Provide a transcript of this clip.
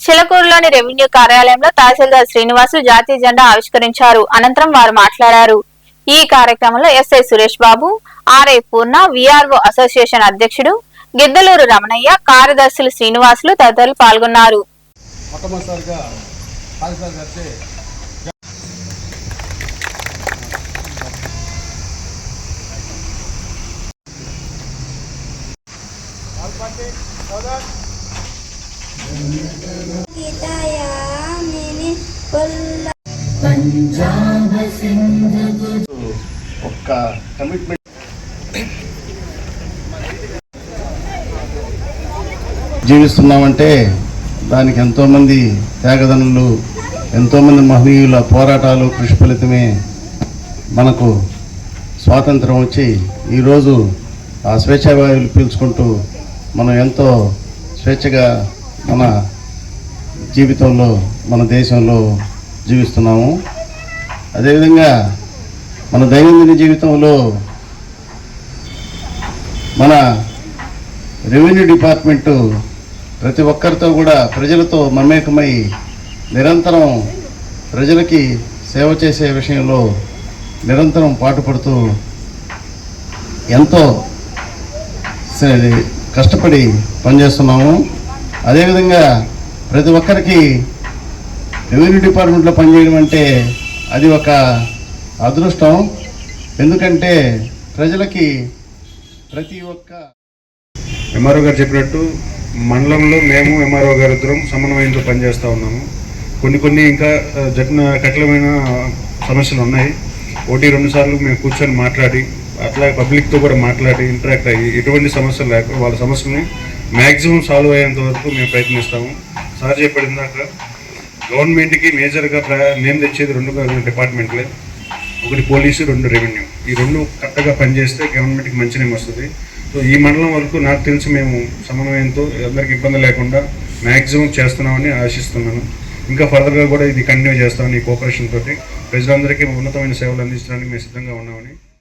చిలకూరులోని revenue కార్యాలయంలో తహసీల్దార్ శ్రీనివాసులు జాతీయ జెండా ఆవిష్కరించారు. అనంతరం వారు మాట్లాడారు. ఈ కార్యక్రమంలో ఎస్ఐ సురేష్ బాబు, ఆర్ఐ పూర్ణ, విఆర్ఓ అసోసియేషన్ అధ్యక్షుడు గిద్దలూరు రమణయ్య, కార్యదర్శులు శ్రీనివాసులు తదితరులు పాల్గొన్నారు. ఒక్క కమిట్మెంట్ జీవిస్తున్నామంటే దానికి ఎంతోమంది త్యాగదనులు, ఎంతోమంది మహనీయుల పోరాటాలు, కృషి ఫలితమే మనకు స్వాతంత్రం వచ్చి ఈరోజు ఆ స్వేచ్ఛావాయువులు పీల్చుకుంటూ మనం ఎంతో స్వేచ్ఛగా మన జీవితంలో, మన దేశంలో జీవిస్తున్నాము. అదేవిధంగా మన దైనందిన జీవితంలో మన రెవెన్యూ డిపార్ట్మెంటు ప్రతి ఒక్కరితో కూడా ప్రజలతో మమేకమై నిరంతరం ప్రజలకి సేవ చేసే విషయంలో నిరంతరం పాటుపడుతూ ఎంతో కష్టపడి పనిచేస్తున్నాము. అదేవిధంగా ప్రతి ఒక్కరికి రెవెన్యూ డిపార్ట్మెంట్లో పనిచేయడం అంటే అది ఒక అదృష్టం. ఎందుకంటే ప్రజలకి ప్రతి ఒక్క ఎంఆర్ఓ గారు చెప్పినట్టు మండలంలో మేము ఎంఆర్ఓ గారు ఇద్దరం సమన్వయంతో పనిచేస్తూ ఉన్నాము. కొన్ని ఇంకా కఠినమైన సమస్యలు ఉన్నాయి. 1-2 సార్లు మేము కూర్చొని మాట్లాడి, అట్లా పబ్లిక్తో కూడా మాట్లాడి ఇంటరాక్ట్ అయ్యి ఎటువంటి సమస్యలు లేక వాళ్ళ సమస్యని మ్యాక్సిమం సాల్వ్ అయ్యేంత వరకు మేము ప్రయత్నిస్తాము. సార్ చెప్పినాక గవర్నమెంట్కి మేజర్గా మేము తెచ్చేది 2 డిపార్ట్మెంట్లే, ఒకటి పోలీసు, 2 రెవెన్యూ. ఈ 2 కరెక్ట్గా పనిచేస్తే గవర్నమెంట్కి మంచి నేమ్ వస్తుంది. సో ఈ మండలం వరకు నాకు తెలిసి మేము సమన్వయంతో అందరికీ ఇబ్బంది లేకుండా మ్యాక్సిమం చేస్తున్నామని ఆశిస్తున్నాను. ఇంకా ఫర్దర్గా కూడా ఇది కంటిన్యూ చేస్తామని ఈ కోఆపరేషన్ తోటి ప్రజలందరికీ ఉన్నతమైన సేవలు అందించడానికి మేము సిద్ధంగా ఉన్నామని